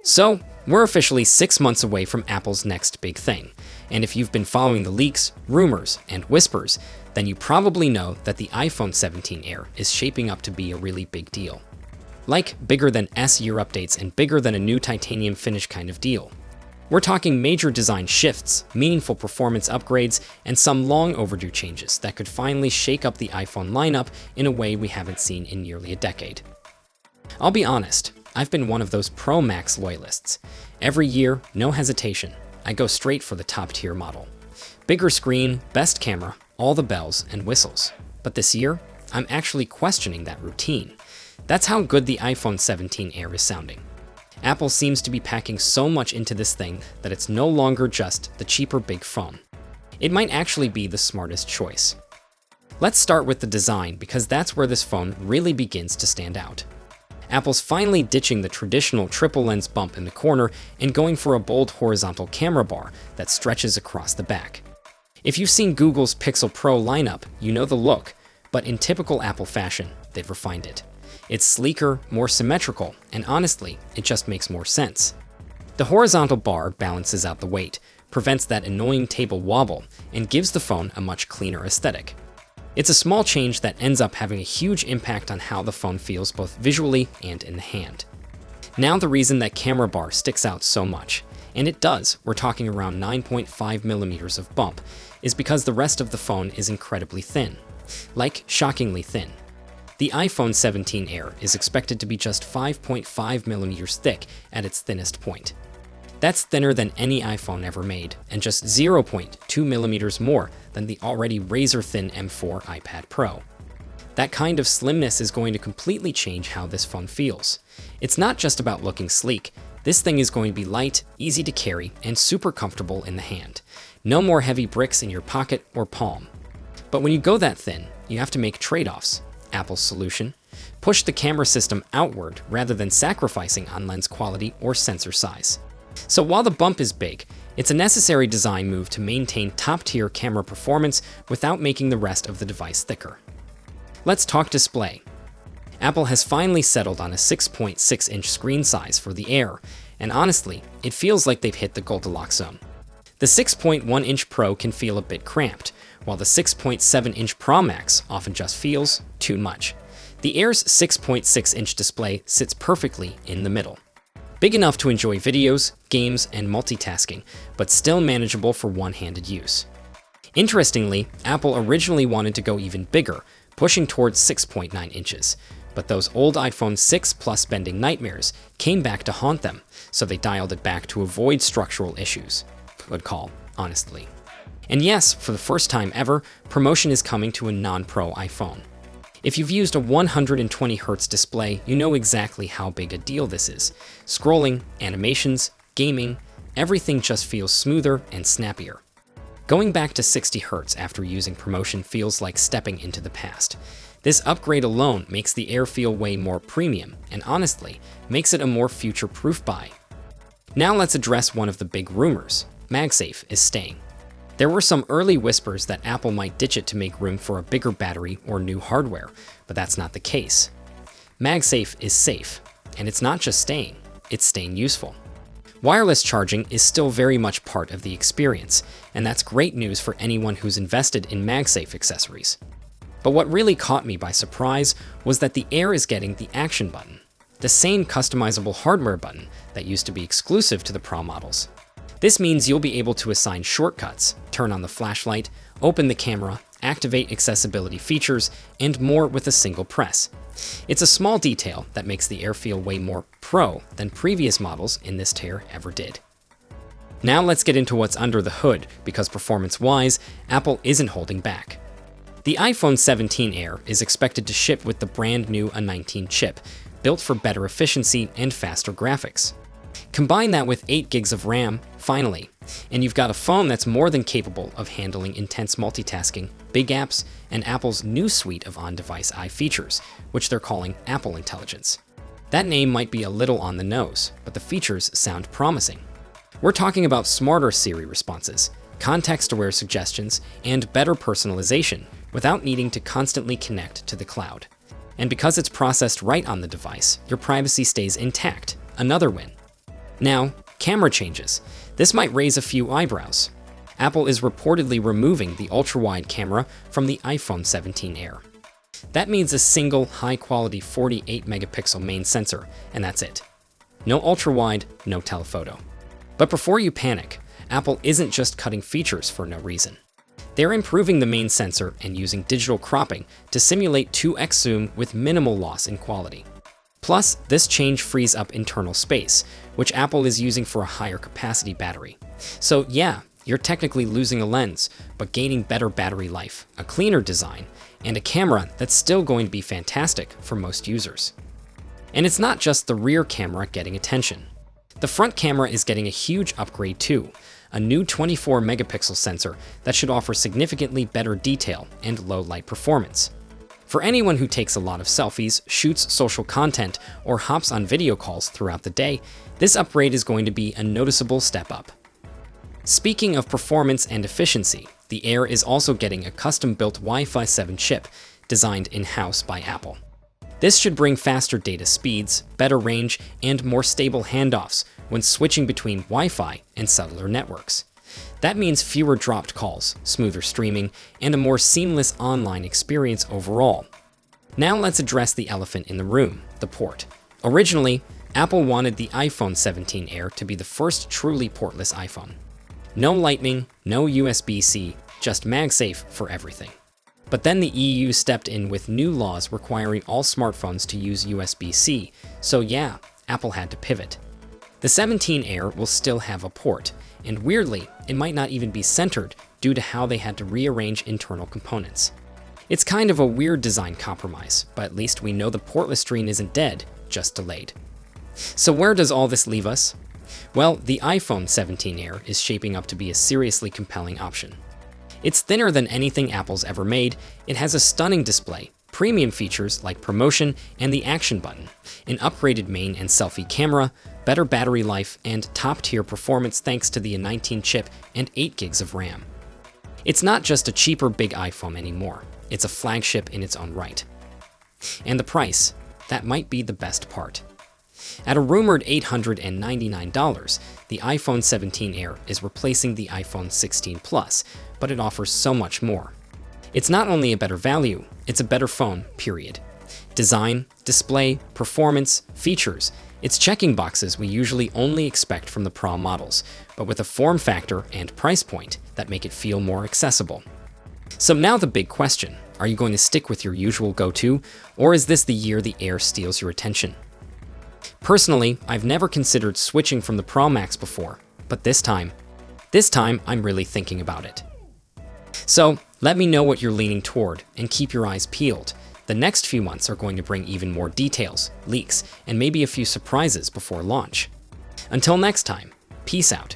So, we're officially 6 months away from Apple's next big thing. And if you've been following the leaks, rumors, and whispers, then you probably know that the iPhone 17 Air is shaping up to be a really big deal. Like bigger than S-year updates and bigger than a new titanium finish kind of deal. We're talking major design shifts, meaningful performance upgrades, and some long overdue changes that could finally shake up the iPhone lineup in a way we haven't seen in nearly a decade. I'll be honest, I've been one of those Pro Max loyalists. Every year, no hesitation, I go straight for the top-tier model. Bigger screen, best camera, all the bells and whistles. But this year, I'm actually questioning that routine. That's how good the iPhone 17 Air is sounding. Apple seems to be packing so much into this thing that it's no longer just the cheaper big phone. It might actually be the smartest choice. Let's start with the design because that's where this phone really begins to stand out. Apple's finally ditching the traditional triple lens bump in the corner and going for a bold horizontal camera bar that stretches across the back. If you've seen Google's Pixel Pro lineup, you know the look, but in typical Apple fashion, they've refined it. It's sleeker, more symmetrical, and honestly, it just makes more sense. The horizontal bar balances out the weight, prevents that annoying table wobble, and gives the phone a much cleaner aesthetic. It's a small change that ends up having a huge impact on how the phone feels both visually and in the hand. Now the reason that camera bar sticks out so much, and it does, we're talking around 9.5 millimeters of bump, is because the rest of the phone is incredibly thin. Like, shockingly thin. The iPhone 17 Air is expected to be just 5.5 millimeters thick at its thinnest point. That's thinner than any iPhone ever made, and just 0.2 millimeters more than the already razor-thin M4 iPad Pro. That kind of slimness is going to completely change how this phone feels. It's not just about looking sleek. This thing is going to be light, easy to carry, and super comfortable in the hand. No more heavy bricks in your pocket or palm. But when you go that thin, you have to make trade-offs. Apple's solution: push the camera system outward rather than sacrificing on lens quality or sensor size. So while the bump is big, it's a necessary design move to maintain top-tier camera performance without making the rest of the device thicker. Let's talk display. Apple has finally settled on a 6.6-inch screen size for the Air, and honestly, it feels like they've hit the Goldilocks zone. The 6.1-inch Pro can feel a bit cramped, while the 6.7-inch Pro Max often just feels too much. The Air's 6.6-inch display sits perfectly in the middle. Big enough to enjoy videos, games, and multitasking, but still manageable for one-handed use. Interestingly, Apple originally wanted to go even bigger, pushing towards 6.9 inches. But those old iPhone 6 Plus bending nightmares came back to haunt them, so they dialed it back to avoid structural issues. Good call, honestly. And yes, for the first time ever, promotion is coming to a non-Pro iPhone. If you've used a 120Hz display, you know exactly how big a deal this is. Scrolling, animations, gaming, everything just feels smoother and snappier. Going back to 60Hz after using promotion feels like stepping into the past. This upgrade alone makes the Air feel way more premium, and honestly, makes it a more future-proof buy. Now let's address one of the big rumors. MagSafe is staying. There were some early whispers that Apple might ditch it to make room for a bigger battery or new hardware, but that's not the case. MagSafe is safe, and it's not just staying, it's staying useful. Wireless charging is still very much part of the experience, and that's great news for anyone who's invested in MagSafe accessories. But what really caught me by surprise was that the Air is getting the Action Button, the same customizable hardware button that used to be exclusive to the Pro models. This means you'll be able to assign shortcuts, turn on the flashlight, open the camera, activate accessibility features, and more with a single press. It's a small detail that makes the Air feel way more pro than previous models in this tier ever did. Now let's get into what's under the hood, because performance-wise, Apple isn't holding back. The iPhone 17 Air is expected to ship with the brand new A19 chip, built for better efficiency and faster graphics. Combine that with 8 gigs of RAM, finally, and you've got a phone that's more than capable of handling intense multitasking, big apps, and Apple's new suite of on-device AI features, which they're calling Apple Intelligence. That name might be a little on the nose, but the features sound promising. We're talking about smarter Siri responses, context-aware suggestions, and better personalization without needing to constantly connect to the cloud. And because it's processed right on the device, your privacy stays intact. Another win. Now, camera changes. This might raise a few eyebrows. Apple is reportedly removing the ultra-wide camera from the iPhone 17 Air. That means a single high-quality 48-megapixel main sensor, and that's it. No ultra-wide, no telephoto. But before you panic, Apple isn't just cutting features for no reason. They're improving the main sensor and using digital cropping to simulate 2x zoom with minimal loss in quality. Plus, this change frees up internal space, which Apple is using for a higher capacity battery. So yeah, you're technically losing a lens, but gaining better battery life, a cleaner design, and a camera that's still going to be fantastic for most users. And it's not just the rear camera getting attention. The front camera is getting a huge upgrade too, a new 24-megapixel sensor that should offer significantly better detail and low light performance. For anyone who takes a lot of selfies, shoots social content, or hops on video calls throughout the day, this upgrade is going to be a noticeable step up. Speaking of performance and efficiency, the Air is also getting a custom-built Wi-Fi 7 chip designed in-house by Apple. This should bring faster data speeds, better range, and more stable handoffs when switching between Wi-Fi and cellular networks. That means fewer dropped calls, smoother streaming, and a more seamless online experience overall. Now let's address the elephant in the room, the port. Originally, Apple wanted the iPhone 17 Air to be the first truly portless iPhone. No Lightning, no USB-C, just MagSafe for everything. But then the EU stepped in with new laws requiring all smartphones to use USB-C, so yeah, Apple had to pivot. The 17 Air will still have a port, and weirdly, it might not even be centered due to how they had to rearrange internal components. It's kind of a weird design compromise, but at least we know the portless dream isn't dead, just delayed. So where does all this leave us? Well, the iPhone 17 Air is shaping up to be a seriously compelling option. It's thinner than anything Apple's ever made, it has a stunning display, premium features like promotion and the Action Button, an upgraded main and selfie camera, better battery life, and top-tier performance thanks to the A19 chip and 8 gigs of RAM. It's not just a cheaper big iPhone anymore, it's a flagship in its own right. And the price, that might be the best part. At a rumored $899, the iPhone 17 Air is replacing the iPhone 16 Plus, but it offers so much more. It's not only a better value, it's a better phone, period. Design, display, performance, features, it's checking boxes we usually only expect from the Pro models, but with a form factor and price point that make it feel more accessible. So now the big question, are you going to stick with your usual go-to, or is this the year the Air steals your attention? Personally, I've never considered switching from the Pro Max before, but this time I'm really thinking about it. So, let me know what you're leaning toward, and keep your eyes peeled. The next few months are going to bring even more details, leaks, and maybe a few surprises before launch. Until next time, peace out.